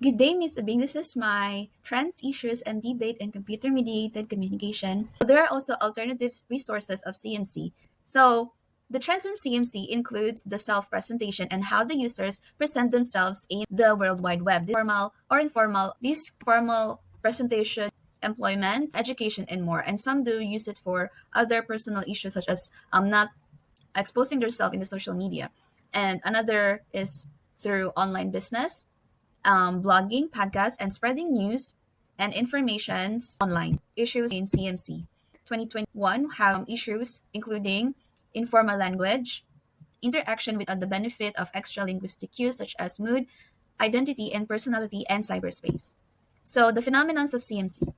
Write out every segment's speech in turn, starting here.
Good day, Miss Abing. This is my trends, issues, and debate in computer-mediated communication. There are also alternative resources of CMC. So the trends in CMC includes the self-presentation and how the users present themselves in the World Wide Web, formal or informal, these formal presentation, employment, education, and more. And some do use it for other personal issues such as not exposing themselves in the social media. And another is through online business, blogging, podcasts, and spreading news and information online. Issues in CMC. 2021 have issues including informal language, interaction with the benefit of extra linguistic cues such as mood, identity and personality, and cyberspace. So the phenomenons of CMC.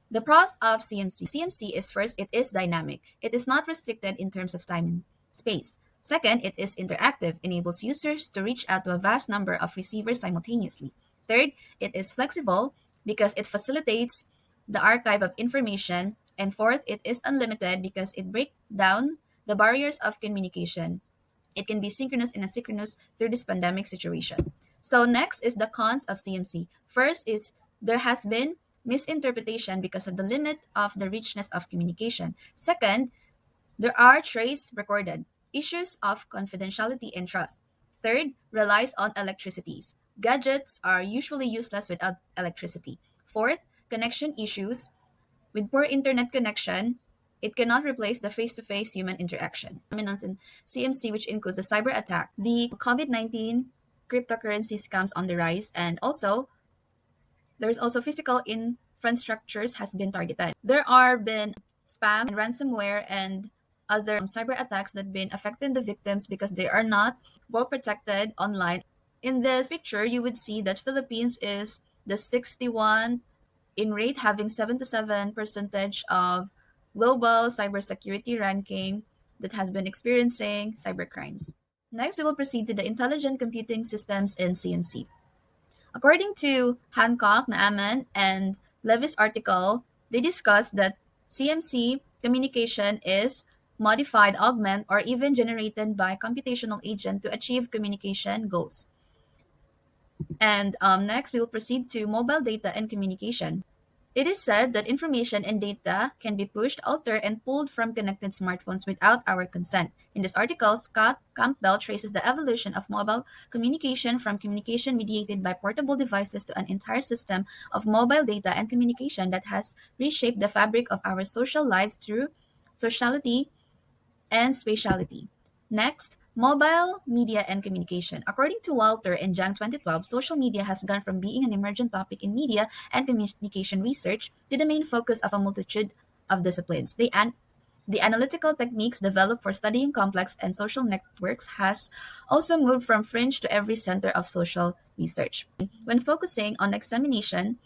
The pros of CMC. CMC is first, it is dynamic. It is not restricted in terms of time and space. Second, it is interactive, enables users to reach out to a vast number of receivers simultaneously. Third, it is flexible because it facilitates the archive of information. And fourth, it is unlimited because it breaks down the barriers of communication. It can be synchronous and asynchronous through this pandemic situation. So next is the cons of CMC. First is there has been misinterpretation because of the limit of the richness of communication. Second, there are trace recorded, issues of confidentiality and trust. Third, relies on electricities. Gadgets are usually useless without electricity. Fourth, connection issues. With poor internet connection, it cannot replace the face-to-face human interaction. Dominance in CMC, which includes the cyber attack, the COVID-19 cryptocurrency scams on the rise, and also there's also physical infrastructures has been targeted. There are been spam and ransomware and other cyber attacks that been affecting the victims because they are not well protected online. In this picture, you would see that Philippines is the 61 in rate, having 77 percentage of global cybersecurity ranking that has been experiencing cybercrimes. Next, we will proceed to the intelligent computing systems in CMC. According to Hancock, Naaman, and Levis' article, they discussed that CMC communication is modified, augment, or even generated by computational agent to achieve communication goals. And next, we will proceed to mobile data and communication. It is said that information and data can be pushed, altered, and pulled from connected smartphones without our consent. In this article, Scott Campbell traces the evolution of mobile communication from communication mediated by portable devices to an entire system of mobile data and communication that has reshaped the fabric of our social lives through sociality and spatiality. Next, mobile media and communication. According to Walter and Jang 2012, social media has gone from being an emergent topic in media and communication research to the main focus of a multitude of disciplines. The analytical techniques developed for studying complex and social networks has also moved from fringe to every center of social research. When focusing on examination,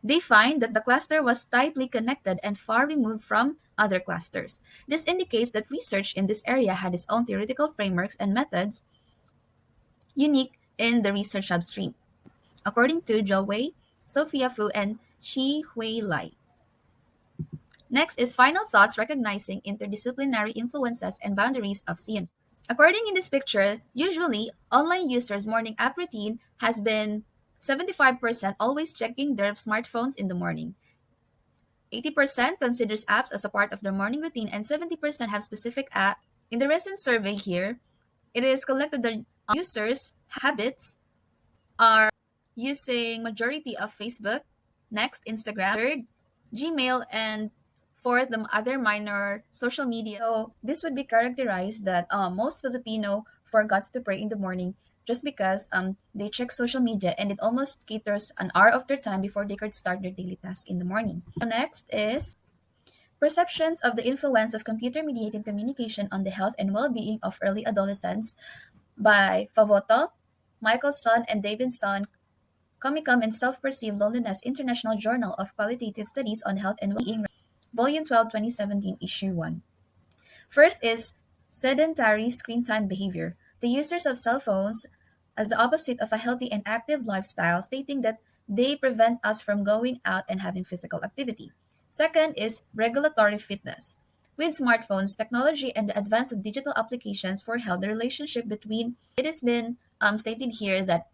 they find that the cluster was tightly connected and far removed from other clusters. This indicates that research in this area had its own theoretical frameworks and methods unique in the research upstream. According to Zhou Wei, Sophia Fu, and Shi Hui Lai. Next is final thoughts recognizing interdisciplinary influences and boundaries of CMC. According in this picture, usually online users' morning app routine has been 75% always checking their smartphones in the morning. 80% considers apps as a part of their morning routine and 70% have specific app. In the recent survey here, it is collected that users' habits are using majority of Facebook, next Instagram, third Gmail, and fourth the other minor social media. So this would be characterized that most Filipino forgot to pray in the morning just because they check social media and it almost caters an hour of their time before they could start their daily task in the morning. So next is perceptions of the influence of computer-mediated communication on the health and well-being of early adolescents by Favoto, Michael Son, and David Son, Comicom and Self-Perceived Loneliness, International Journal of Qualitative Studies on Health and Well-being, Volume 12, 2017, Issue 1. First is sedentary screen time behavior. The users of cell phones as the opposite of a healthy and active lifestyle, stating that they prevent us from going out and having physical activity. Second is regulatory fitness. With smartphones, technology, and the advance of digital applications for health, the relationship between it has been stated here that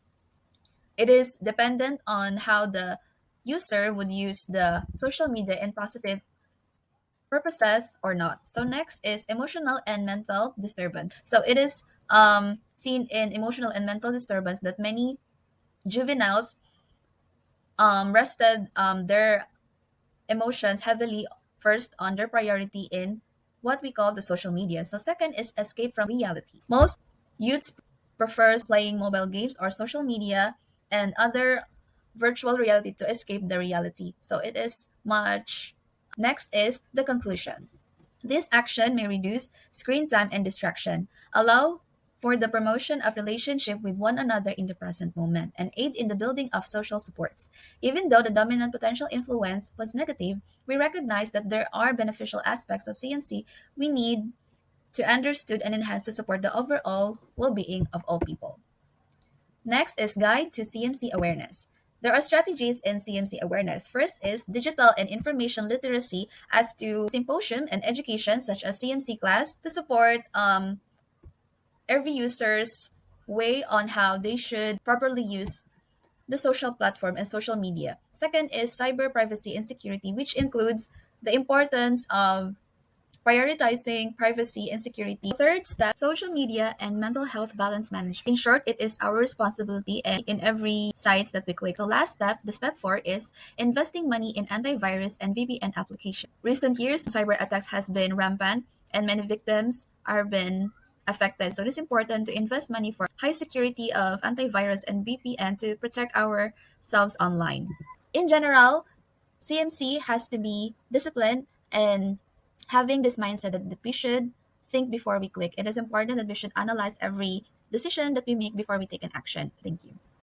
It is dependent on how the user would use the social media in positive purposes or not. So next is emotional and mental disturbance. So it is seen in emotional and mental disturbance that many juveniles rested their emotions heavily first on their priority in what we call the social media. So second is escape from reality. Most youths prefers playing mobile games or social media and other virtual reality to escape the reality. So it is much. Next is the conclusion. This action may reduce screen time and distraction, allow for the promotion of relationship with one another in the present moment, and aid in the building of social supports. Even though the dominant potential influence was negative, we recognize that there are beneficial aspects of CMC we need to understood and enhance to support the overall well-being of all people. Next is Guide to CMC Awareness. There are strategies in CMC awareness. First is digital and information literacy as to symposium and education such as CMC class to support every user's way on how they should properly use the social platform and social media. Second is cyber privacy and security, which includes the importance of prioritizing privacy and security. Third step, social media and mental health balance management. In short, it is our responsibility and in every sites that we click. So last step, the step four is investing money in antivirus and VPN application. Recent years, cyber attacks has been rampant and many victims are been affected. So it is important to invest money for high security of antivirus and VPN to protect ourselves online. In general, CMC has to be disciplined and having this mindset that we should think before we click. It is important that we should analyze every decision that we make before we take an action. Thank you.